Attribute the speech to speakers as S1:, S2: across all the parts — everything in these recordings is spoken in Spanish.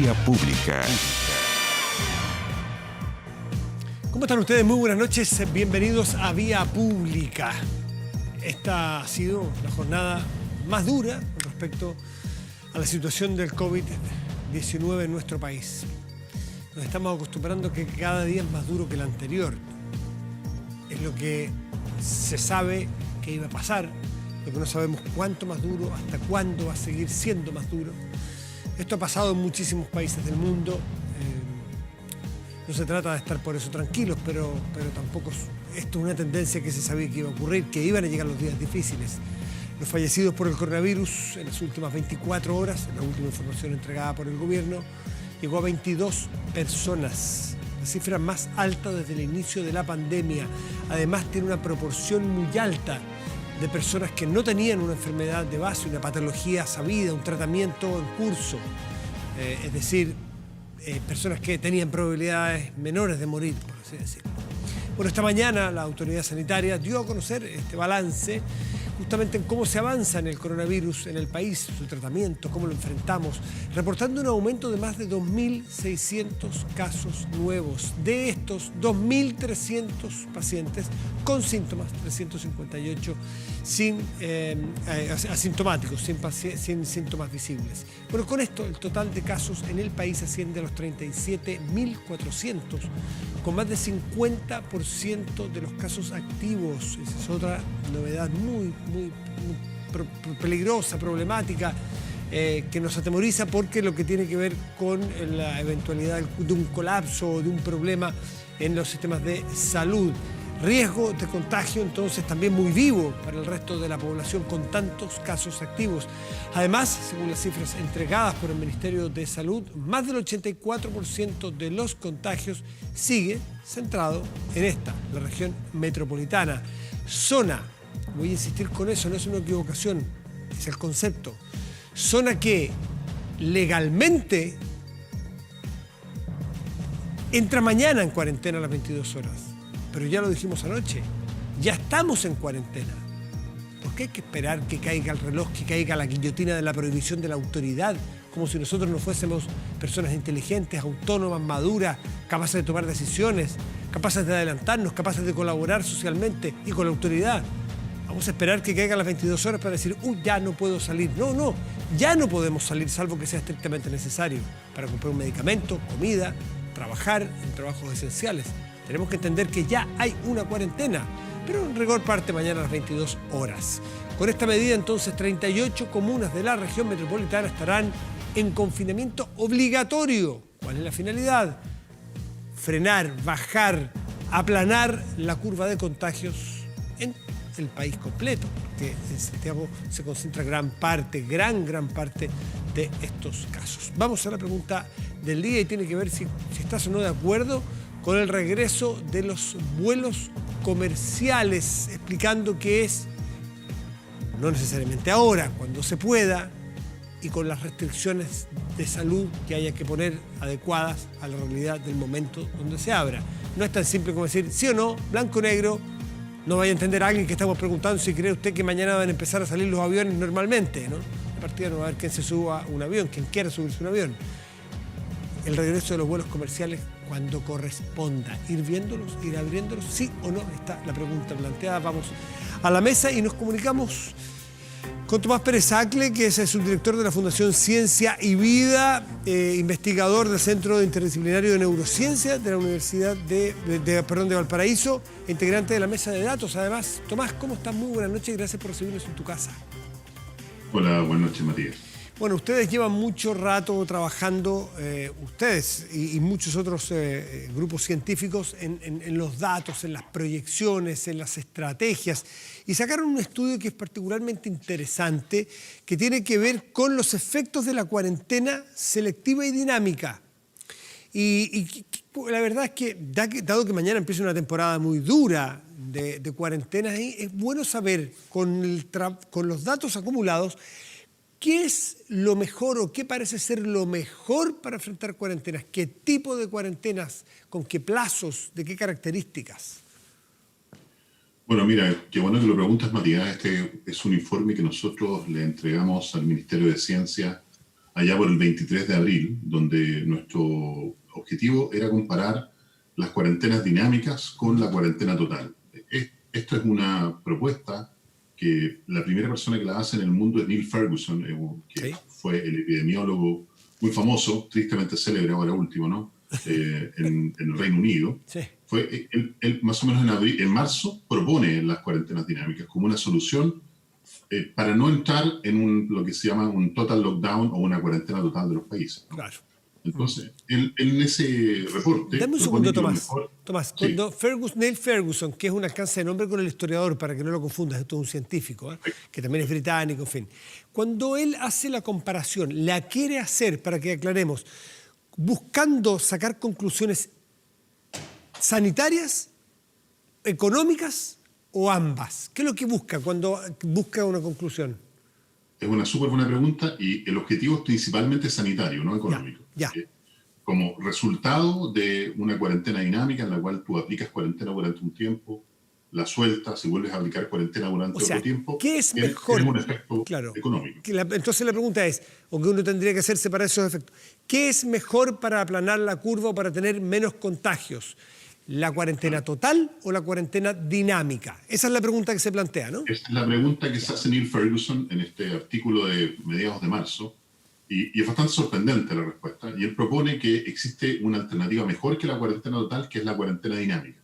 S1: Vía Pública.
S2: ¿Cómo están ustedes? Muy buenas noches, bienvenidos a Vía Pública. Esta ha sido la jornada más dura con respecto a la situación del COVID-19 en nuestro país. Nos estamos acostumbrando a que cada día es más duro que el anterior. Es lo que se sabe que iba a pasar, lo que no sabemos cuánto más duro, hasta cuándo va a seguir siendo más duro. Esto ha pasado en muchísimos países del mundo. No se trata de estar por eso tranquilos, pero tampoco esto es una tendencia que se sabía que iba a ocurrir, que iban a llegar los días difíciles. Los fallecidos por el coronavirus en las últimas 24 horas, en la última información entregada por el gobierno, llegó a 22 personas, la cifra más alta desde el inicio de la pandemia. Además, tiene una proporción muy alta de personas que no tenían una enfermedad de base, una patología sabida, un tratamiento en curso. Es decir, personas que tenían probabilidades menores de morir, por así decirlo. Bueno, esta mañana la autoridad sanitaria dio a conocer este balance justamente en cómo se avanza en el coronavirus en el país, su tratamiento, cómo lo enfrentamos, reportando un aumento de más de 2.600 casos nuevos. De estos, 2.300 pacientes con síntomas, 358 asintomáticos, sin síntomas visibles. Bueno, con esto el total de casos en el país asciende a los 37.400, con más del 50% de los casos activos. Esa es otra novedad muy peligrosa, problemática, que nos atemoriza porque lo que tiene que ver con la eventualidad de un colapso o de un problema en los sistemas de salud. Riesgo de contagio entonces también muy vivo para el resto de la población con tantos casos activos. Además, según las cifras entregadas por el Ministerio de Salud, más del 84% de los contagios sigue centrado en la región metropolitana. Zona, voy a insistir con eso, no es una equivocación, es el concepto. Zona que legalmente entra mañana en cuarentena a las 22 horas. Pero ya lo dijimos anoche, ya estamos en cuarentena. ¿Por qué hay que esperar que caiga el reloj, que caiga la guillotina de la prohibición de la autoridad? Como si nosotros no fuésemos personas inteligentes, autónomas, maduras, capaces de tomar decisiones, capaces de adelantarnos, capaces de colaborar socialmente y con la autoridad. Vamos a esperar que caigan las 22 horas para decir, ya no puedo salir. No, ya no podemos salir, salvo que sea estrictamente necesario para comprar un medicamento, comida, trabajar en trabajos esenciales. Tenemos que entender que ya hay una cuarentena, pero en rigor parte mañana a las 22 horas. Con esta medida, entonces, 38 comunas de la región metropolitana estarán en confinamiento obligatorio. ¿Cuál es la finalidad? Frenar, bajar, aplanar la curva de contagios en el país completo, porque en Santiago se concentra gran parte de estos casos. Vamos a la pregunta del día y tiene que ver si estás o no de acuerdo con el regreso de los vuelos comerciales, explicando que es, no necesariamente ahora, cuando se pueda, y con las restricciones de salud que haya que poner adecuadas a la realidad del momento donde se abra. No es tan simple como decir sí o no, blanco o negro. No vaya a entender a alguien que estamos preguntando si cree usted que mañana van a empezar a salir los aviones normalmente, ¿no? A partir de no va a haber quien se suba a un avión, quien quiera subirse a un avión. El regreso de los vuelos comerciales cuando corresponda. Ir viéndolos, ir abriéndolos, sí o no, está la pregunta planteada. Vamos a la mesa y nos comunicamos con Tomás Pérez Acle, que es el subdirector de la Fundación Ciencia y Vida, investigador del Centro Interdisciplinario de Neurociencia de la Universidad de Valparaíso, integrante de la mesa de datos. Además, Tomás, ¿cómo estás? Muy buenas noches y gracias por recibirnos en tu casa.
S3: Hola, buenas noches, Matías.
S2: Bueno, ustedes llevan mucho rato trabajando, ustedes y muchos otros grupos científicos, en los datos, en las proyecciones, en las estrategias, y sacaron un estudio que es particularmente interesante, que tiene que ver con los efectos de la cuarentena selectiva y dinámica. Y la verdad es que, dado que mañana empieza una temporada muy dura de cuarentenas, es bueno saber, con los datos acumulados, ¿qué es lo mejor o qué parece ser lo mejor para enfrentar cuarentenas? ¿Qué tipo de cuarentenas? ¿Con qué plazos? ¿De qué características?
S3: Bueno, mira, qué bueno que lo preguntas, Matías. Este es un informe que nosotros le entregamos al Ministerio de Ciencia allá por el 23 de abril, donde nuestro objetivo era comparar las cuarentenas dinámicas con la cuarentena total. Esto es una propuesta que la primera persona que la hace en el mundo es Neil Ferguson, que
S2: Sí.
S3: fue el epidemiólogo muy famoso, tristemente célebre ahora último, ¿no? En el Reino Unido.
S2: Sí.
S3: Él más o menos en marzo propone las cuarentenas dinámicas como una solución para no entrar en lo que se llama un total lockdown o una cuarentena total de los países, ¿no?
S2: Claro.
S3: Entonces, él en ese reporte...
S2: Dame un
S3: propone
S2: segundo,
S3: que lo
S2: Tomás.
S3: mejor-
S2: Tomás,
S3: Sí.
S2: cuando Neil Ferguson, que es un alcance de nombre con el historiador, para que no lo confundas, esto es un científico, que también es británico, en fin. Cuando él hace la comparación, la quiere hacer, para que aclaremos, buscando sacar conclusiones sanitarias, económicas o ambas. ¿Qué es lo que busca cuando busca una conclusión?
S3: Es una súper buena pregunta y el objetivo es principalmente sanitario, no económico.
S2: Ya.
S3: Como resultado de una cuarentena dinámica en la cual tú aplicas cuarentena durante un tiempo, la sueltas y vuelves a aplicar cuarentena durante
S2: O sea,
S3: otro tiempo,
S2: ¿qué es
S3: tienes
S2: mejor?
S3: un efecto
S2: Claro.
S3: económico.
S2: Entonces la pregunta es, o que uno tendría que hacerse para esos efectos, ¿qué es mejor para aplanar la curva o para tener menos contagios? ¿La cuarentena total o la cuarentena dinámica? Esa es la pregunta que se plantea, ¿no?
S3: Esta es la pregunta que se hace Neil Ferguson en este artículo de mediados de marzo y es bastante sorprendente la respuesta. Y él propone que existe una alternativa mejor que la cuarentena total, que es la cuarentena dinámica.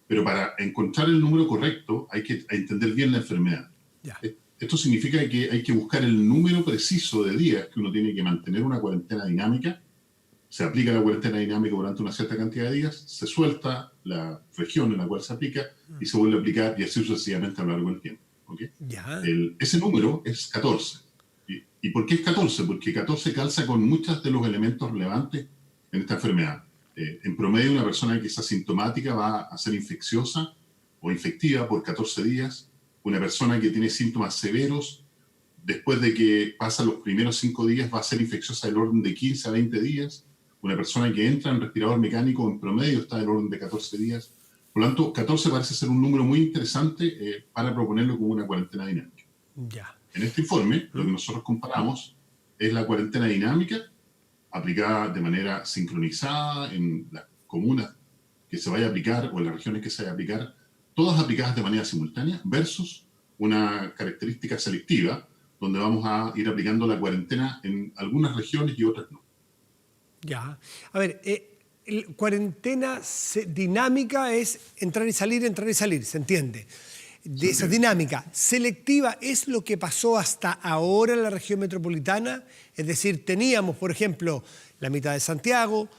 S3: Pero para encontrar el número correcto hay que entender bien la enfermedad.
S2: Ya.
S3: Esto significa que hay que buscar el número preciso de días que uno tiene que mantener una cuarentena dinámica. Se aplica la cuarentena dinámica durante una cierta cantidad de días, se suelta la región en la cual se aplica y se vuelve a aplicar y así sucesivamente a lo largo del tiempo. ¿Okay?
S2: Ya.
S3: Ese número es 14. ¿Y por qué es 14? Porque 14 calza con muchos de los elementos relevantes en esta enfermedad. En promedio, una persona que es asintomática va a ser infecciosa o infectiva por 14 días. Una persona que tiene síntomas severos, después de que pasan los primeros 5 días, va a ser infecciosa del orden de 15 a 20 días. Una persona que entra en respirador mecánico en promedio está del orden de 14 días. Por lo tanto, 14 parece ser un número muy interesante para proponerlo como una cuarentena dinámica.
S2: Ya.
S3: En este informe, lo que nosotros comparamos es la cuarentena dinámica aplicada de manera sincronizada en las comunas que se vaya a aplicar o en las regiones que se vaya a aplicar, todas aplicadas de manera simultánea, versus una característica selectiva, donde vamos a ir aplicando la cuarentena en algunas regiones y otras no.
S2: Ya. A ver, cuarentena dinámica es entrar y salir, ¿se entiende? De esa dinámica. Selectiva es lo que pasó hasta ahora en la región metropolitana, es decir, teníamos, por ejemplo, la mitad de Santiago,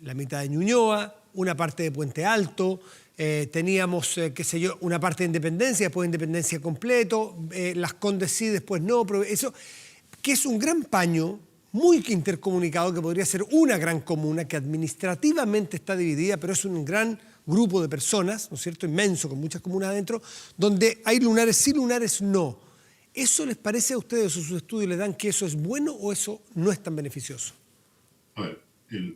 S2: la mitad de Ñuñoa, una parte de Puente Alto, teníamos, qué sé yo, una parte de Independencia, después Independencia completo, Las Condes sí, después no, pero eso, que es un gran paño muy intercomunicado, que podría ser una gran comuna que administrativamente está dividida, pero es un gran grupo de personas, ¿no es cierto?, inmenso, con muchas comunas adentro, donde hay lunares sí, lunares no. ¿Eso les parece a ustedes o sus estudios les dan que eso es bueno o eso no es tan beneficioso?
S3: A ver,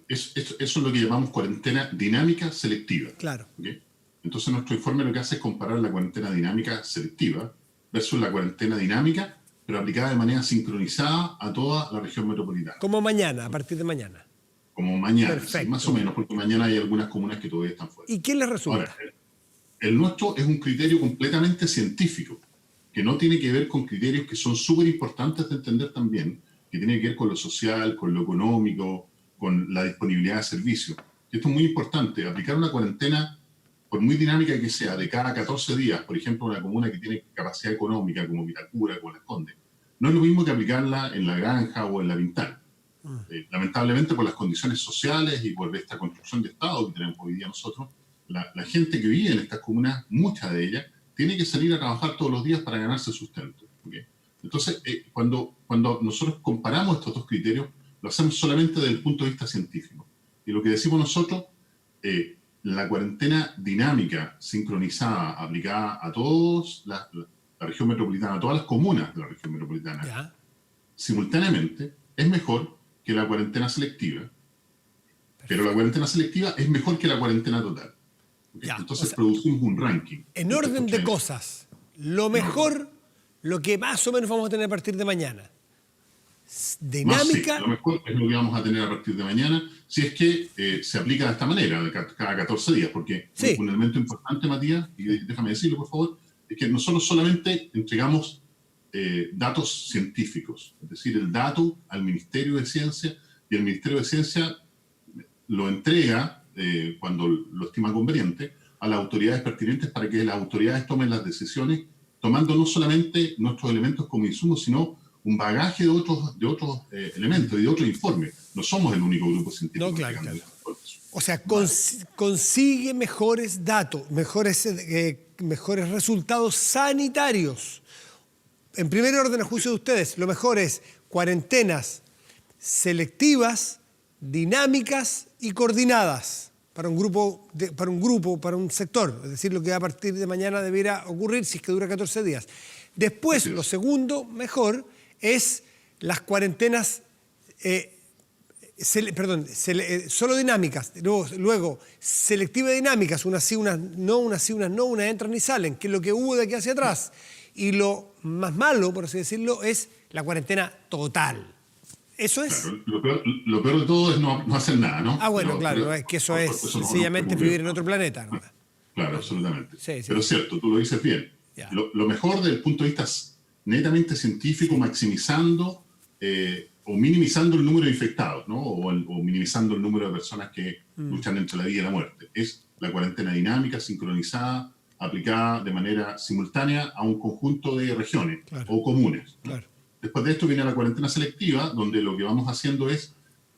S3: eso es lo que llamamos cuarentena dinámica selectiva.
S2: Claro.
S3: ¿Okay? Entonces nuestro informe lo que hace es comparar la cuarentena dinámica selectiva versus la cuarentena dinámica, pero aplicada de manera sincronizada a toda la región metropolitana.
S2: Como mañana, a partir de mañana.
S3: Como mañana,
S2: Perfecto.
S3: sí, más o menos, porque mañana hay algunas comunas que todavía están fuera.
S2: ¿Y qué les resulta?
S3: Ahora, el nuestro es un criterio completamente científico, que no tiene que ver con criterios que son súper importantes de entender también, que tiene que ver con lo social, con lo económico, con la disponibilidad de servicios. Y esto es muy importante, aplicar una cuarentena, por muy dinámica que sea, de cada 14 días, por ejemplo, una comuna que tiene capacidad económica, como Vitacura, como Las Condes, no es lo mismo que aplicarla en La Granja o en La Pintana. Lamentablemente, por las condiciones sociales y por esta construcción de Estado que tenemos hoy día nosotros, la gente que vive en estas comunas, mucha de ellas, tiene que salir a trabajar todos los días para ganarse sustento. ¿Okay? Entonces, cuando nosotros comparamos estos dos criterios, lo hacemos solamente desde el punto de vista científico. Y lo que decimos nosotros, la cuarentena dinámica, sincronizada, aplicada a todos la región metropolitana, a todas las comunas de la región metropolitana,
S2: ¿Ya?
S3: simultáneamente, es mejor que la cuarentena selectiva. Perfecto. Pero la cuarentena selectiva es mejor que la cuarentena total. ¿Okay?
S2: Ya,
S3: entonces producimos un ranking.
S2: En orden de cosas, lo mejor, lo que más o menos vamos a tener a partir de mañana. dinámica.
S3: Sí, lo mejor es lo que vamos a tener a partir de mañana, si es que se aplica de esta manera, de cada 14 días, porque
S2: Sí.
S3: un elemento importante, Matías, y déjame decirlo, por favor, es que nosotros solamente entregamos datos científicos, es decir, el dato al Ministerio de Ciencia, y el Ministerio de Ciencia lo entrega, cuando lo estima conveniente, a las autoridades pertinentes para que las autoridades tomen las decisiones, tomando no solamente nuestros elementos como insumos, sino un bagaje de otros elementos y de otros informes. No somos el único grupo científico.
S2: No, claro. O sea, consigue mejores datos, mejores resultados sanitarios. En primer orden, a juicio de ustedes, lo mejor es cuarentenas selectivas, dinámicas y coordinadas para un grupo, para un sector. Es decir, lo que a partir de mañana debiera ocurrir si es que dura 14 días. Después, lo segundo, mejor, es las cuarentenas solo dinámicas, luego selectiva dinámicas, unas sí, unas no, unas entran y salen, que es lo que hubo de aquí hacia atrás. Y lo más malo, por así decirlo, es la cuarentena total. Eso es.
S3: Claro, lo peor de todo es no hacer nada, ¿no?
S2: Bueno, claro, es que eso es sencillamente vivir en otro planeta, ¿no?
S3: Claro, absolutamente.
S2: Sí.
S3: Pero es cierto, tú lo dices bien. Lo mejor desde el punto de vista netamente científico, maximizando o minimizando el número de infectados, ¿no? O minimizando el número de personas que luchan entre la vida y la muerte. Es la cuarentena dinámica, sincronizada, aplicada de manera simultánea a un conjunto de regiones o comunes, ¿no?
S2: Claro.
S3: Después de esto viene la cuarentena selectiva, donde lo que vamos haciendo es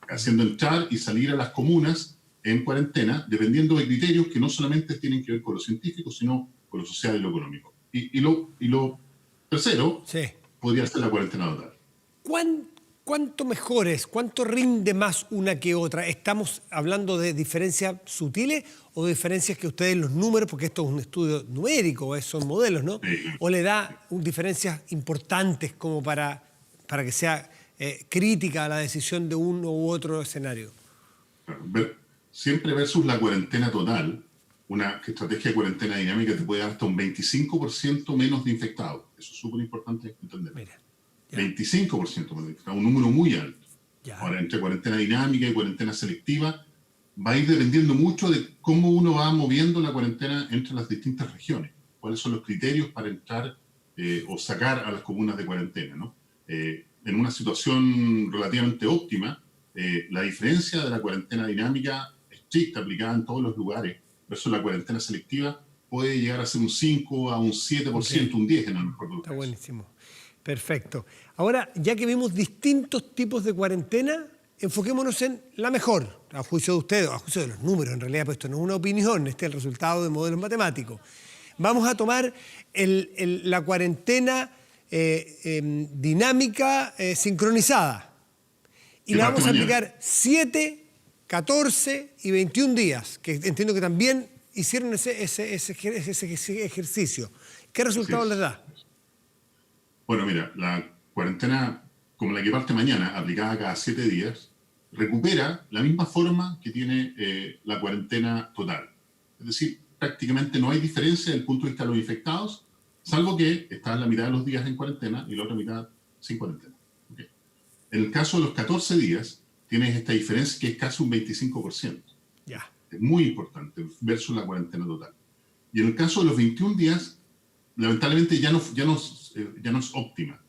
S3: haciendo entrar y salir a las comunas en cuarentena, dependiendo de criterios que no solamente tienen que ver con lo científico, sino con lo social y lo económico. Y lo tercero podría ser la cuarentena total.
S2: ¿Cuánto mejor es? ¿Cuánto rinde más una que otra? ¿Estamos hablando de diferencias sutiles o de diferencias que ustedes los números, porque esto es un estudio numérico, son modelos, ¿no?
S3: Sí.
S2: ¿O le da diferencias importantes como para que sea crítica a la decisión de uno u otro escenario?
S3: Siempre versus la cuarentena total, una estrategia de cuarentena dinámica te puede dar hasta un 25% menos de infectados. Eso es súper importante entender.
S2: Mira.
S3: 25% menos de infectados, un número muy alto. Ahora, entre cuarentena dinámica y cuarentena selectiva, va a ir dependiendo mucho de cómo uno va moviendo la cuarentena entre las distintas regiones. Cuáles son los criterios para entrar o sacar a las comunas de cuarentena, ¿no? En una situación relativamente óptima, la diferencia de la cuarentena dinámica estricta, aplicada en todos los lugares, versus la cuarentena selectiva, puede llegar a ser un 5 a un 7%, un 10% en el mejor de los casos.
S2: Está buenísimo. Perfecto. Ahora, ya que vimos distintos tipos de cuarentena, enfoquémonos en la mejor, a juicio de ustedes, a juicio de los números, en realidad, pues esto no es una opinión, este es el resultado de modelos matemáticos. Vamos a tomar la cuarentena dinámica sincronizada y la vamos a aplicar 7, 14 y 21 días, que entiendo que también hicieron ese ejercicio. ¿Qué resultados les da?
S3: Bueno, mira, la cuarentena, como la que parte mañana, aplicada cada 7 días, recupera la misma forma que tiene la cuarentena total. Es decir, prácticamente no hay diferencia desde el punto de vista de los infectados, salvo que está la mitad de los días en cuarentena y la otra mitad sin cuarentena. ¿Okay? En el caso de los 14 días, tienes esta diferencia que es casi un 25%.
S2: Ya.
S3: Es muy importante versus la cuarentena total. Y en el caso de los 21 días, lamentablemente ya no es óptima.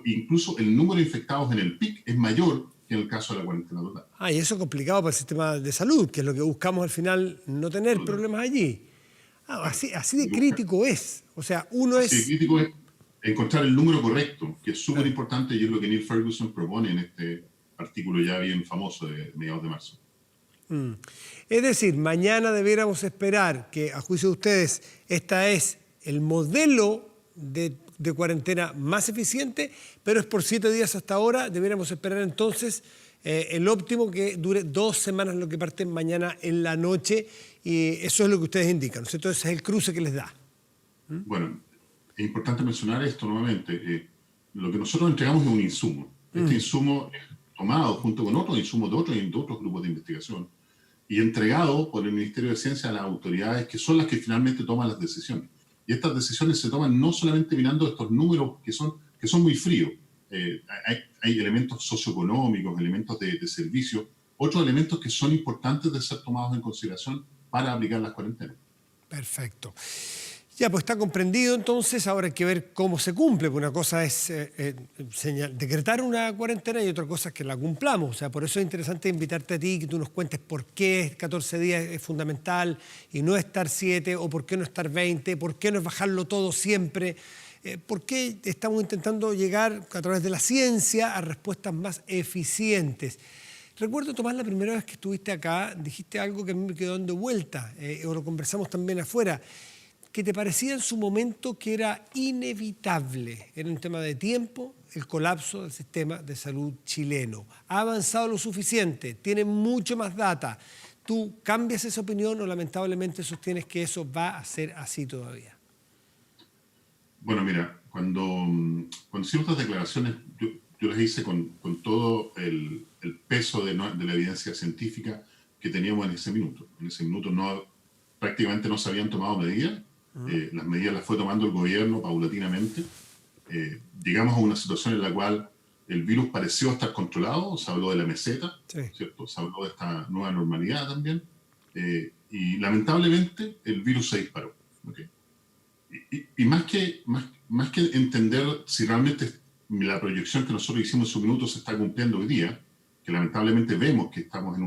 S3: Incluso el número de infectados en el pic es mayor que en el caso de la cuarentena total.
S2: Y eso es complicado para el sistema de salud, que es lo que buscamos al final, no tener problemas allí. Así de crítico es. O sea,
S3: Así de crítico es encontrar el número correcto, que es súper importante y es lo que Neil Ferguson propone en este artículo ya bien famoso de mediados de marzo.
S2: Es decir, mañana debiéramos esperar que, a juicio de ustedes, esta es el modelo de cuarentena más eficiente, pero es por 7 días hasta ahora. Debiéramos esperar entonces el óptimo que dure 2 semanas, lo que parte mañana en la noche, y eso es lo que ustedes indican, ¿no es cierto? Ese es el cruce que les da.
S3: Bueno, es importante mencionar esto nuevamente. Lo que nosotros entregamos es un insumo. Este insumo es tomado junto con otros insumos de otros grupos de investigación y entregado por el Ministerio de Ciencia a las autoridades que son las que finalmente toman las decisiones. Y estas decisiones se toman no solamente mirando estos números que son muy fríos. Hay hay elementos socioeconómicos, elementos de servicio, otros elementos que son importantes de ser tomados en consideración para aplicar las cuarentenas.
S2: Perfecto. Ya, pues está comprendido entonces, ahora hay que ver cómo se cumple, porque una cosa es decretar una cuarentena y otra cosa es que la cumplamos. O sea, por eso es interesante invitarte a ti, que tú nos cuentes por qué 14 días es fundamental y no estar 7, o por qué no estar 20, por qué no es bajarlo todo siempre, por qué estamos intentando llegar a través de la ciencia a respuestas más eficientes. Recuerdo, Tomás, la primera vez que estuviste acá, dijiste algo que a mí me quedó dando vuelta, o lo conversamos también afuera, que te parecía en su momento que era inevitable, era un tema de tiempo, el colapso del sistema de salud chileno. Ha avanzado lo suficiente, tiene mucho más data. ¿Tú cambias esa opinión o lamentablemente sostienes que eso va a ser así todavía?
S3: Bueno, mira, cuando hicimos estas declaraciones, yo las hice con todo el peso de la evidencia científica que teníamos en ese minuto. En ese minuto prácticamente no se habían tomado medidas. Las medidas las fue tomando el gobierno paulatinamente. Llegamos a una situación en la cual el virus pareció estar controlado. Se habló de la meseta, sí, ¿cierto? Se habló de esta nueva normalidad también. Y lamentablemente el virus se disparó. ¿Okay? Y más que entender si realmente la proyección que nosotros hicimos en su minuto se está cumpliendo hoy día, que lamentablemente vemos que estamos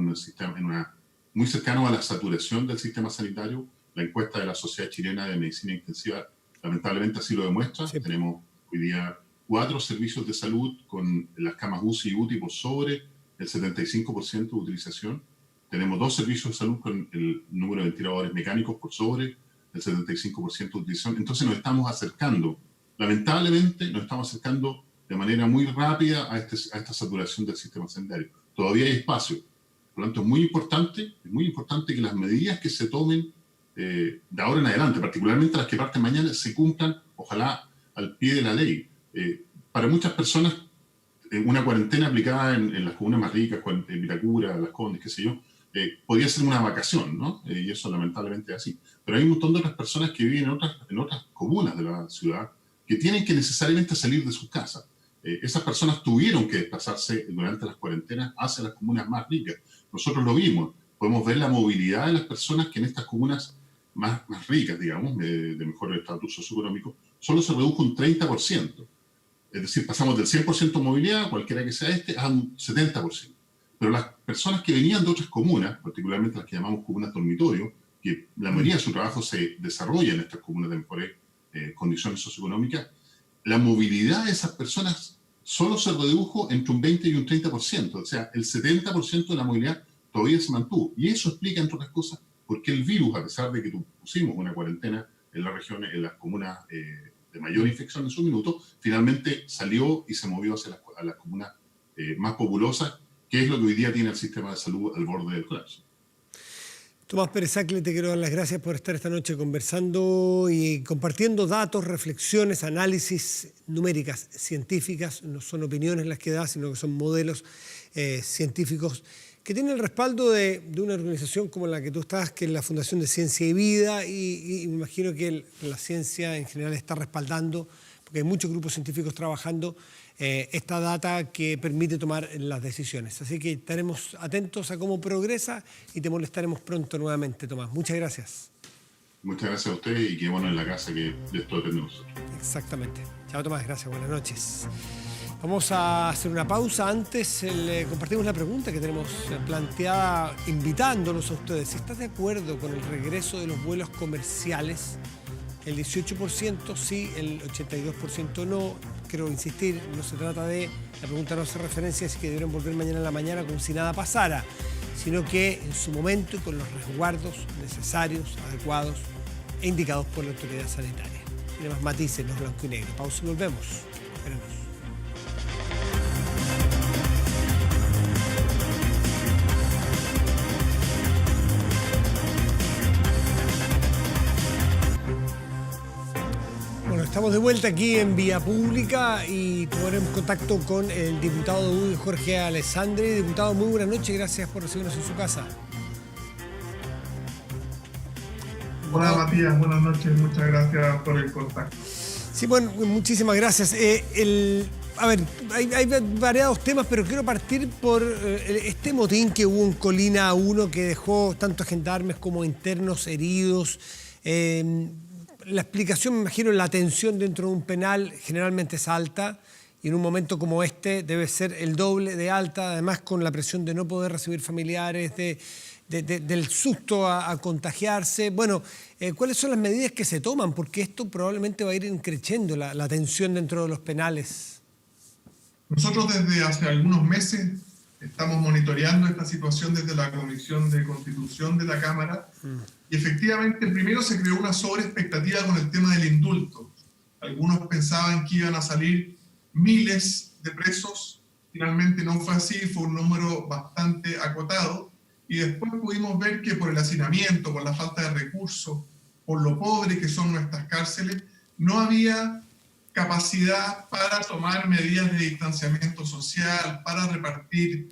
S3: muy cercano a la saturación del sistema sanitario. La encuesta de la Sociedad Chilena de Medicina Intensiva lamentablemente así lo demuestra. Sí. Tenemos hoy día 4 servicios de salud con las camas UCI y UTI por sobre el 75% de utilización. Tenemos 2 servicios de salud con el número de ventiladores mecánicos por sobre el 75% de utilización. Entonces nos estamos acercando, lamentablemente nos estamos acercando de manera muy rápida a esta saturación del sistema sanitario. Todavía hay espacio. Por lo tanto, es muy importante que las medidas que se tomen de ahora en adelante, particularmente las que parten mañana, se cumplan, ojalá, al pie de la ley. Para muchas personas, una cuarentena aplicada en las comunas más ricas, en Vitacura, Las Condes, qué sé yo, podría ser una vacación, ¿no? Y eso lamentablemente es así. Pero hay un montón de otras personas que viven en otras comunas de la ciudad que tienen que necesariamente salir de sus casas. Esas personas tuvieron que desplazarse durante las cuarentenas hacia las comunas más ricas. Nosotros lo vimos. Podemos ver la movilidad de las personas que en estas comunas más ricas, digamos, de mejor estatus socioeconómico, solo se redujo un 30%. Es decir, pasamos del 100% de movilidad, cualquiera que sea a un 70%. Pero las personas que venían de otras comunas, particularmente las que llamamos comunas dormitorio, que la mayoría de su trabajo se desarrolla en estas comunas de mejores condiciones socioeconómicas, la movilidad de esas personas solo se redujo entre un 20 y un 30%. O sea, el 70% de la movilidad todavía se mantuvo. Y eso explica, entre otras cosas, por qué el virus, a pesar de que pusimos una cuarentena en la región, en las comunas de mayor infección en su minuto, finalmente salió y se movió hacia las comunas más populosas, que es lo que hoy día tiene el sistema de salud al borde del colapso.
S2: Tomás Pérez-Acle, te quiero dar las gracias por estar esta noche conversando y compartiendo datos, reflexiones, análisis numéricas, científicas. No son opiniones las que das, sino que son modelos científicos que tienen el respaldo de una organización como la que tú estás, que es la Fundación de Ciencia y Vida, y me imagino que la ciencia en general está respaldando, porque hay muchos grupos científicos trabajando, esta data que permite tomar las decisiones. Así que estaremos atentos a cómo progresa y te molestaremos pronto nuevamente, Tomás. Muchas gracias.
S3: Muchas gracias a ustedes y quedémonos en la casa, que de esto depende de nosotros.
S2: Exactamente. Chao, Tomás. Gracias. Buenas noches. Vamos a hacer una pausa. Antes compartimos la pregunta que tenemos planteada, invitándolos a ustedes. Si estás de acuerdo con el regreso de los vuelos comerciales, el 18% sí, el 82% no. Quiero insistir, no se trata de, la pregunta no hace referencia a si que debieron volver mañana en la mañana como si nada pasara, sino que en su momento y con los resguardos necesarios, adecuados e indicados por la autoridad sanitaria. Tiene más matices, no blanco y negro. Pausa y volvemos. Espérenos. Estamos de vuelta aquí en Vía Pública y tomaremos contacto con el diputado de UDI, Jorge Alessandri. Diputado, muy buenas noches, gracias por recibirnos en su casa.
S1: Hola Matías, buenas noches, muchas gracias por el contacto.
S2: Sí, bueno, muchísimas gracias. A ver, hay variados temas, pero quiero partir por este motín que hubo en Colina 1 que dejó tanto gendarmes como internos heridos. La explicación, me imagino, la tensión dentro de un penal generalmente es alta y en un momento como este debe ser el doble de alta, además con la presión de no poder recibir familiares, del susto a contagiarse. Bueno, ¿cuáles son las medidas que se toman? Porque esto probablemente va a ir creciendo la tensión dentro de los penales.
S1: Nosotros desde hace algunos meses estamos monitoreando esta situación desde la Comisión de Constitución de la Cámara y efectivamente primero se creó una sobreexpectativa con el tema del indulto. Algunos pensaban que iban a salir miles de presos, finalmente no fue así, fue un número bastante acotado y después pudimos ver que por el hacinamiento, por la falta de recursos, por lo pobre que son nuestras cárceles, no había capacidad para tomar medidas de distanciamiento social, para repartir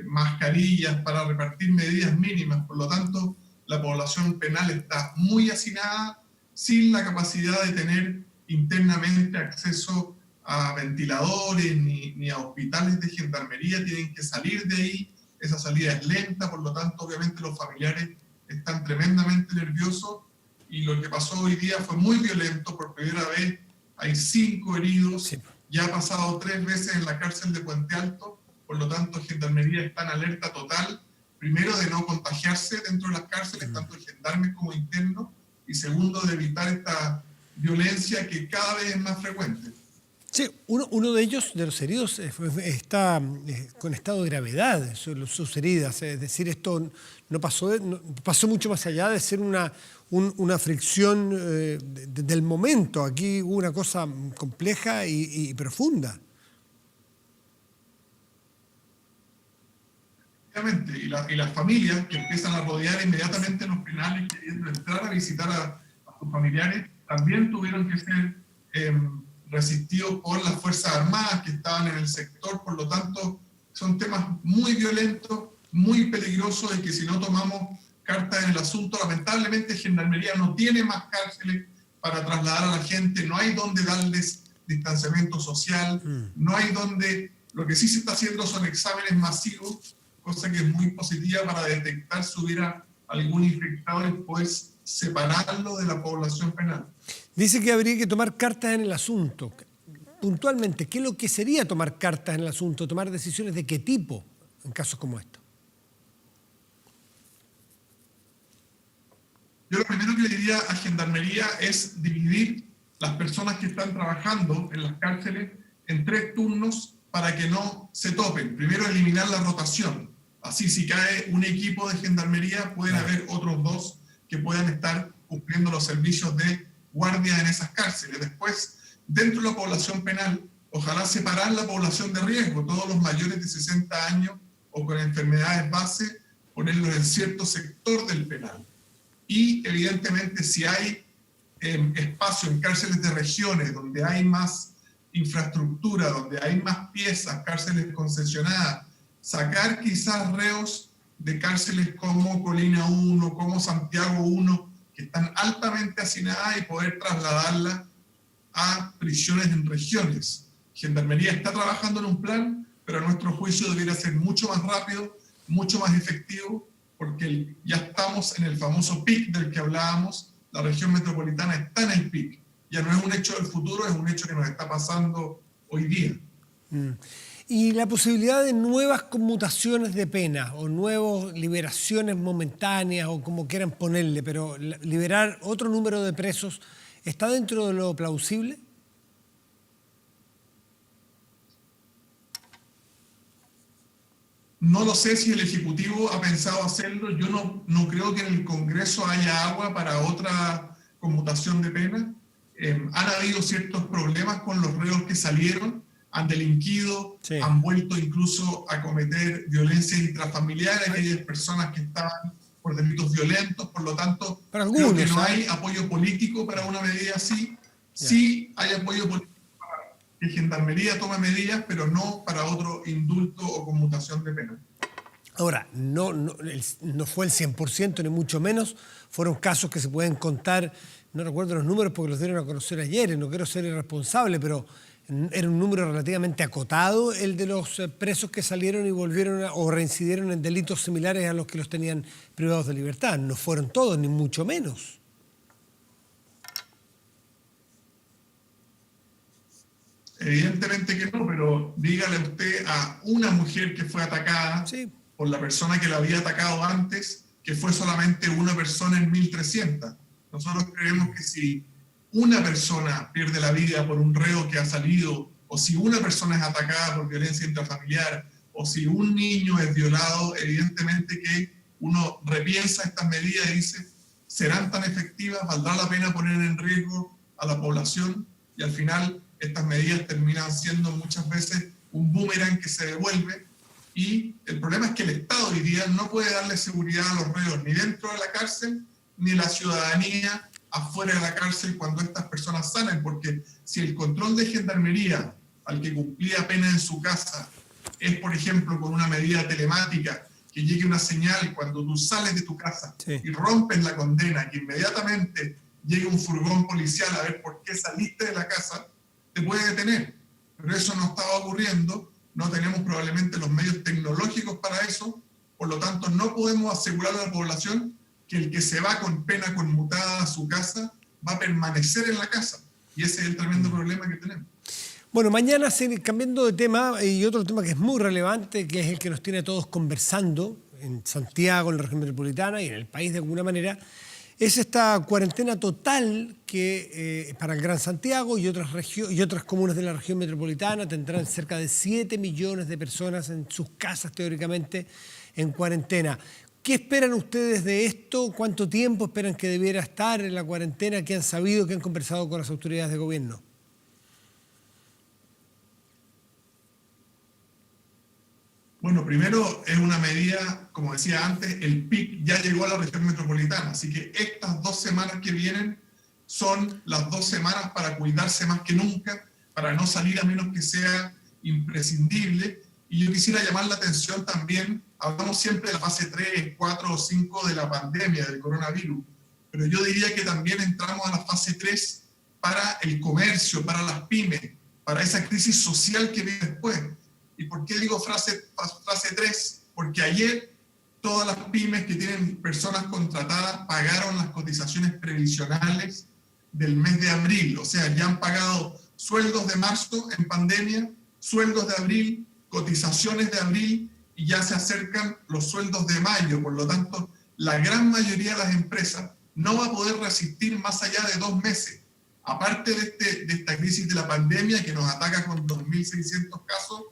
S1: mascarillas, para repartir medidas mínimas. Por lo tanto, la población penal está muy hacinada, sin la capacidad de tener internamente acceso a ventiladores ni a hospitales de gendarmería, tienen que salir de ahí, esa salida es lenta, por lo tanto, obviamente los familiares están tremendamente nerviosos y lo que pasó hoy día fue muy violento. Por primera vez hay 5 heridos, sí. Ya ha pasado 3 veces en la cárcel de Puente Alto, por lo tanto Gendarmería está en alerta total, primero de no contagiarse dentro de las cárceles, tanto gendarmes como internos, y segundo de evitar esta violencia que cada vez es más frecuente.
S2: Sí, uno de ellos, de los heridos, está con estado de gravedad, sus heridas. Es decir, esto no pasó mucho más allá de ser una fricción del momento. Aquí hubo una cosa compleja y profunda.
S1: Obviamente, y las familias que empiezan a rodear inmediatamente los penales, queriendo entrar a visitar a sus familiares, también tuvieron que ser resistidos por las Fuerzas Armadas que estaban en el sector. Por lo tanto, son temas muy violentos, muy peligrosos, y que si no tomamos cartas en el asunto, lamentablemente Gendarmería no tiene más cárceles para trasladar a la gente, no hay donde darles distanciamiento social, no hay donde... Lo que sí se está haciendo son exámenes masivos, cosa que es muy positiva para detectar si hubiera algún infectado y poder separarlo de la población penal.
S2: Dice que habría que tomar cartas en el asunto. Puntualmente, ¿qué es lo que sería tomar cartas en el asunto? ¿Tomar decisiones de qué tipo en casos como estos?
S1: Yo lo primero que le diría a Gendarmería es dividir las personas que están trabajando en las cárceles en 3 turnos para que no se topen. Primero, eliminar la rotación. Así, si cae un equipo de Gendarmería, pueden haber otros 2 que puedan estar cumpliendo los servicios de guardia en esas cárceles. Después, dentro de la población penal, ojalá separar la población de riesgo, todos los mayores de 60 años o con enfermedades base, ponerlos en cierto sector del penal. Y evidentemente, si hay espacio en cárceles de regiones donde hay más infraestructura, donde hay más piezas, cárceles concesionadas, sacar quizás reos de cárceles como Colina 1, como Santiago 1, que están altamente hacinadas, y poder trasladarlas a prisiones en regiones. Gendarmería está trabajando en un plan, pero a nuestro juicio debería ser mucho más rápido, mucho más efectivo, porque ya estamos en el famoso PIC del que hablábamos. La región metropolitana está en el PIC. Ya no es un hecho del futuro, es un hecho que nos está pasando hoy día.
S2: Y la posibilidad de nuevas conmutaciones de pena o nuevas liberaciones momentáneas o como quieran ponerle, pero liberar otro número de presos, ¿está dentro de lo plausible?
S1: No lo sé si el Ejecutivo ha pensado hacerlo. Yo no creo que en el Congreso haya agua para otra conmutación de pena. Han habido ciertos problemas con los reos que salieron, han delinquido, sí. Han vuelto incluso a cometer violencia intrafamiliar a aquellas personas que estaban por delitos violentos. Por lo tanto, creo que no hay apoyo político para una medida así. Sí hay apoyo político para que Gendarmería tome medidas, pero no para otro indulto o conmutación de pena.
S2: Ahora, no fue el 100%, ni mucho menos. Fueron casos que se pueden contar, no recuerdo los números porque los dieron a conocer ayer, no quiero ser irresponsable, pero era un número relativamente acotado el de los presos que salieron y volvieron o reincidieron en delitos similares a los que los tenían privados de libertad. No fueron todos, ni mucho menos.
S1: Evidentemente que no, pero dígale usted a una mujer que fue atacada por la persona que la había atacado antes, que fue solamente una persona en 1.300. Nosotros creemos que si una persona pierde la vida por un reo que ha salido, o si una persona es atacada por violencia intrafamiliar, o si un niño es violado, evidentemente que uno repiensa estas medidas y dice, ¿serán tan efectivas? ¿Valdrá la pena poner en riesgo a la población? Y al final estas medidas terminan siendo muchas veces un boomerang que se devuelve, y el problema es que el Estado hoy día no puede darle seguridad a los reos ni dentro de la cárcel, ni la ciudadanía afuera de la cárcel cuando estas personas salen, porque si el control de gendarmería al que cumplía pena en su casa es, por ejemplo, con una medida telemática, que llegue una señal cuando tú sales de tu casa y rompes la condena, que inmediatamente llegue un furgón policial a ver por qué saliste de la casa, te puede detener. Pero eso no estaba ocurriendo, no tenemos probablemente los medios tecnológicos para eso, por lo tanto no podemos asegurar a la población que el que se va con pena conmutada a su casa va a permanecer en la casa. Y ese es el tremendo problema que tenemos.
S2: Bueno, mañana, cambiando de tema, y otro tema que es muy relevante, que es el que nos tiene a todos conversando en Santiago, en la región metropolitana y en el país de alguna manera, es esta cuarentena total que para el Gran Santiago y otras comunas de la región metropolitana tendrán cerca de 7 millones de personas en sus casas, teóricamente, en cuarentena. ¿Qué esperan ustedes de esto? ¿Cuánto tiempo esperan que debiera estar en la cuarentena? ¿Qué han sabido? ¿Qué han conversado con las autoridades de gobierno?
S1: Bueno, primero es una medida, como decía antes, el pic ya llegó a la región metropolitana, así que estas 2 semanas que vienen son las 2 semanas para cuidarse más que nunca, para no salir a menos que sea imprescindible. Y yo quisiera llamar la atención también, hablamos siempre de la fase 3, 4 o 5 de la pandemia, del coronavirus, pero yo diría que también entramos a la fase 3 para el comercio, para las pymes, para esa crisis social que viene después. ¿Y por qué digo fase 3? Porque ayer todas las pymes que tienen personas contratadas pagaron las cotizaciones previsionales del mes de abril. O sea, ya han pagado sueldos de marzo en pandemia, sueldos de abril, cotizaciones de abril, y ya se acercan los sueldos de mayo. Por lo tanto, la gran mayoría de las empresas no va a poder resistir más allá de 2 meses. Aparte de esta crisis de la pandemia que nos ataca con 2.600 casos,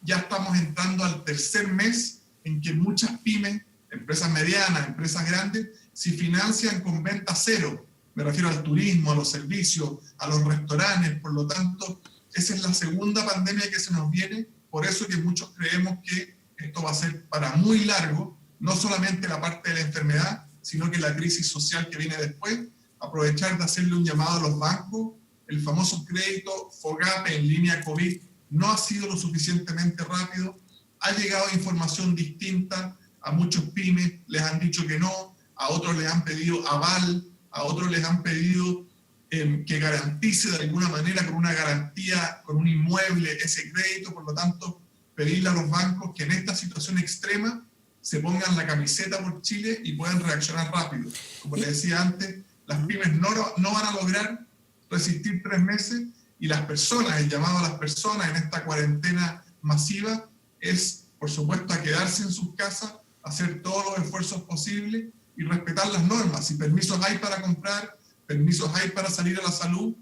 S1: ya estamos entrando al 3er mes en que muchas pymes, empresas medianas, empresas grandes, se financian con venta cero. Me refiero al turismo, a los servicios, a los restaurantes. Por lo tanto, esa es la segunda pandemia que se nos viene. Por eso que muchos creemos que esto va a ser para muy largo, no solamente la parte de la enfermedad, sino que la crisis social que viene después. Aprovechar de hacerle un llamado a los bancos. El famoso crédito FOGAPE en línea COVID no ha sido lo suficientemente rápido, ha llegado información distinta, a muchos pymes les han dicho que no, a otros les han pedido aval, a otros les han pedido que garantice de alguna manera con una garantía, con un inmueble ese crédito. Por lo tanto, pedirle a los bancos que en esta situación extrema se pongan la camiseta por Chile y puedan reaccionar rápido. Como les decía antes, las pymes no van a lograr resistir 3 meses, y las personas, el llamado a las personas en esta cuarentena masiva es, por supuesto, a quedarse en sus casas, hacer todos los esfuerzos posibles y respetar las normas. Si permisos hay para comprar, permisos hay para salir a la salud.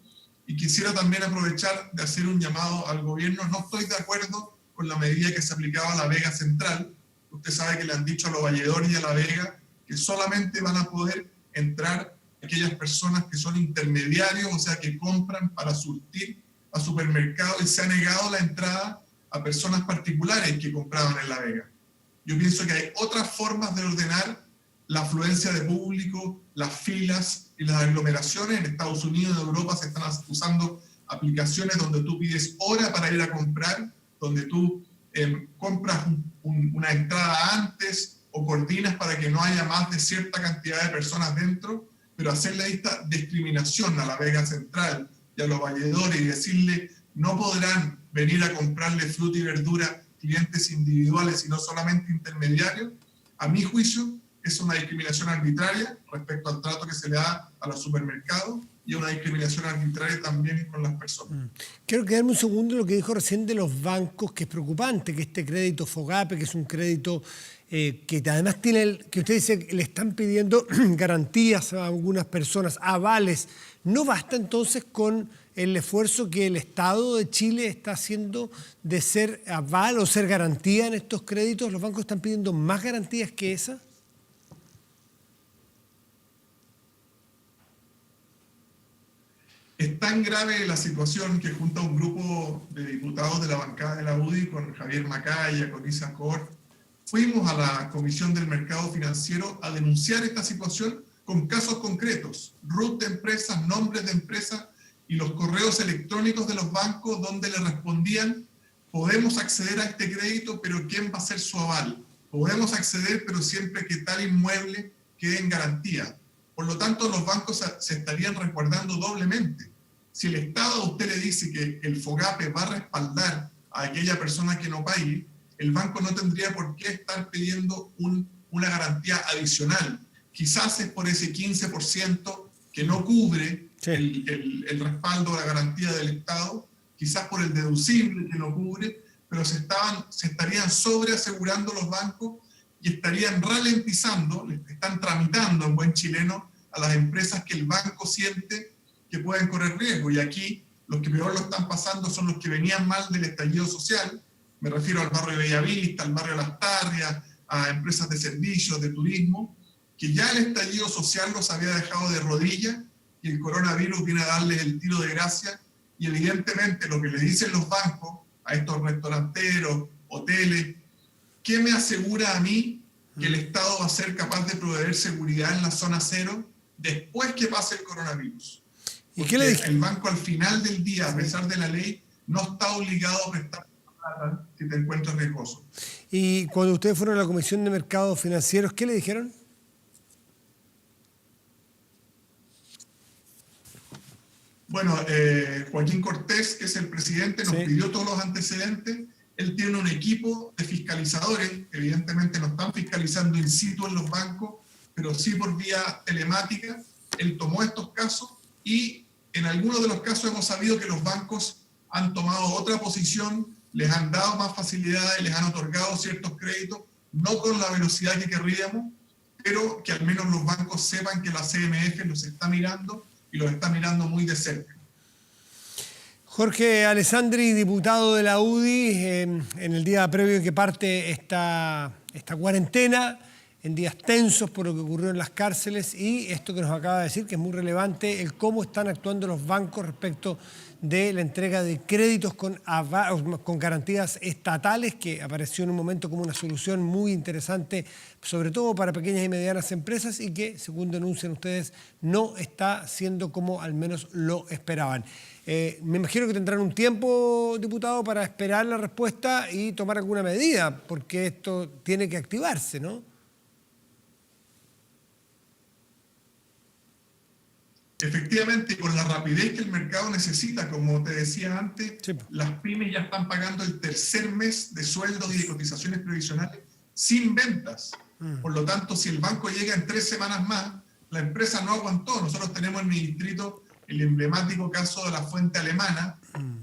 S1: Y quisiera también aprovechar de hacer un llamado al gobierno. No estoy de acuerdo con la medida que se aplicaba a La Vega Central. Usted sabe que le han dicho a Los Valledores y a La Vega que solamente van a poder entrar aquellas personas que son intermediarios, o sea, que compran para surtir a supermercados, y se ha negado la entrada a personas particulares que compraban en La Vega. Yo pienso que hay otras formas de ordenar la afluencia de público, las filas y las aglomeraciones. En Estados Unidos y en Europa se están usando aplicaciones donde tú pides hora para ir a comprar, donde tú compras una entrada antes o coordinas para que no haya más de cierta cantidad de personas dentro. Pero hacerle esta discriminación a La Vega Central y a Los Valledores y decirle no podrán venir a comprarle fruta y verdura clientes individuales y no solamente intermediarios, a mi juicio es una discriminación arbitraria respecto al trato que se le da a los supermercados y una discriminación arbitraria también con las personas.
S2: Quiero quedarme un segundo en lo que dijo recién de los bancos, que es preocupante, que este crédito FOGAPE, que es un crédito que además tiene, que usted dice, le están pidiendo garantías a algunas personas, avales. ¿No basta entonces con el esfuerzo que el Estado de Chile está haciendo de ser aval o ser garantía en estos créditos? ¿Los bancos están pidiendo más garantías que esa?
S1: Es tan grave la situación que junto a un grupo de diputados de la bancada de la UDI, con Javier Macaya, con Isa Cor, fuimos a la Comisión del Mercado Financiero a denunciar esta situación con casos concretos, RUT de empresas, nombres de empresas y los correos electrónicos de los bancos donde le respondían: podemos acceder a este crédito, pero ¿quién va a ser su aval? Podemos acceder, pero siempre que tal inmueble quede en garantía. Por lo tanto, los bancos se estarían resguardando doblemente. Si el Estado a usted le dice que el FOGAPE va a respaldar a aquella persona que no pague, el banco no tendría por qué estar pidiendo una garantía adicional. Quizás es por ese 15% que no cubre el respaldo o la garantía del Estado, quizás por el deducible que no cubre, pero se estarían sobreasegurando los bancos y estarían ralentizando, están tramitando en buen chileno a las empresas que el banco siente que pueden correr riesgo. Y aquí los que peor lo están pasando son los que venían mal del estallido social. Me refiero al barrio de Bellavista, al barrio Las Tarrias, a empresas de servicios, de turismo, que ya el estallido social los había dejado de rodillas y el coronavirus viene a darles el tiro de gracia. Y evidentemente lo que le dicen los bancos a estos restauranteros, hoteles: ¿qué me asegura a mí que el Estado va a ser capaz de proveer seguridad en la zona cero después que pase el coronavirus?
S2: ¿Y qué le dije?
S1: El banco al final del día, a pesar de la ley, no está obligado a prestar plata si te encuentras riesgoso.
S2: Y cuando ustedes fueron a la Comisión de Mercados Financieros, ¿qué le dijeron?
S1: Bueno, Joaquín Cortés, que es el presidente, nos pidió todos los antecedentes. Él tiene un equipo de fiscalizadores, evidentemente no están fiscalizando in situ en los bancos, pero sí por vía telemática. Él tomó estos casos y en algunos de los casos hemos sabido que los bancos han tomado otra posición, les han dado más facilidades, les han otorgado ciertos créditos, no con la velocidad que querríamos, pero que al menos los bancos sepan que la CMF los está mirando y los está mirando muy de cerca.
S2: Jorge Alessandri, diputado de la UDI, en el día previo que parte esta cuarentena, en días tensos por lo que ocurrió en las cárceles, y esto que nos acaba de decir, que es muy relevante, el cómo están actuando los bancos respecto de la entrega de créditos con garantías estatales, que apareció en un momento como una solución muy interesante, sobre todo para pequeñas y medianas empresas, y que, según denuncian ustedes, no está siendo como al menos lo esperaban. Me imagino que tendrán un tiempo, diputado, para esperar la respuesta y tomar alguna medida, porque esto tiene que activarse, ¿no?
S1: Efectivamente, con la rapidez que el mercado necesita, como te decía antes,
S2: Sí.
S1: Las pymes ya están pagando el tercer mes de sueldos y de cotizaciones previsionales sin ventas. Por lo tanto, si el banco llega en 3 semanas más, la empresa no aguantó. Nosotros tenemos en mi distrito el emblemático caso de la Fuente Alemana,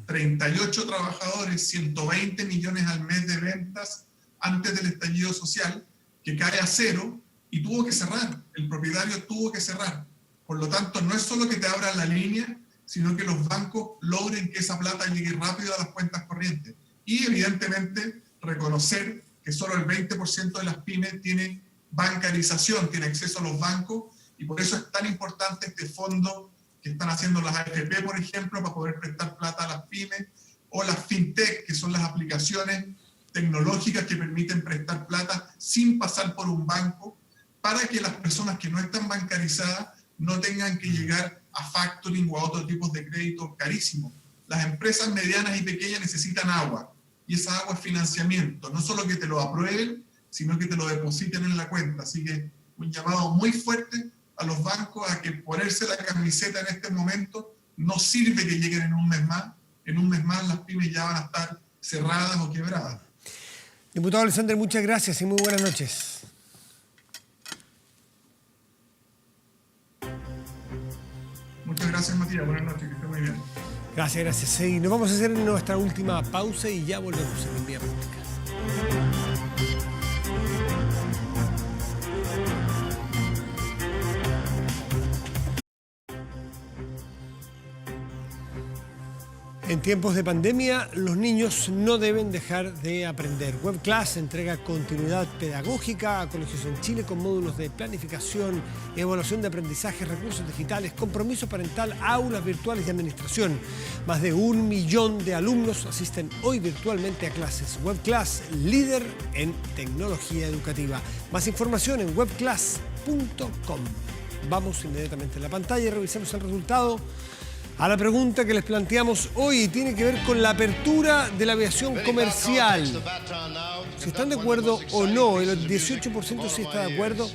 S1: 38 trabajadores, 120 millones al mes de ventas antes del estallido social, que cae a cero y tuvo que cerrar. El propietario tuvo que cerrar. Por lo tanto, no es solo que te abran la línea, sino que los bancos logren que esa plata llegue rápido a las cuentas corrientes. Y evidentemente reconocer que solo el 20% de las pymes tiene bancarización, tiene acceso a los bancos, y por eso es tan importante este fondo que están haciendo las AFP, por ejemplo, para poder prestar plata a las pymes, o las fintech, que son las aplicaciones tecnológicas que permiten prestar plata sin pasar por un banco, para que las personas que no están bancarizadas no tengan que llegar a factoring o a otros tipos de créditos carísimos. Las empresas medianas y pequeñas necesitan agua, y esa agua es financiamiento, no solo que te lo aprueben, sino que te lo depositen en la cuenta. Así que un llamado muy fuerte a los bancos a que ponerse la camiseta en este momento no sirve que lleguen en un mes más, en un mes más las pymes ya van a estar cerradas o quebradas.
S2: Diputado Alexander, muchas gracias y muy buenas noches.
S1: Muchas gracias, Matías. Buenas noches, que esté muy bien.
S2: Gracias, gracias. Y nos vamos a hacer nuestra última pausa y ya volvemos en Vía Práctica. En tiempos de pandemia, los niños no deben dejar de aprender. WebClass entrega continuidad pedagógica a colegios en Chile con módulos de planificación, evaluación de aprendizaje, recursos digitales, compromiso parental, aulas virtuales y administración. Más de 1 millón de alumnos asisten hoy virtualmente a clases. WebClass, líder en tecnología educativa. Más información en webclass.com. Vamos inmediatamente a la pantalla y revisamos el resultado. A la pregunta que les planteamos hoy tiene que ver con la apertura de la aviación comercial. Si están de acuerdo o no, el 18% sí está de acuerdo.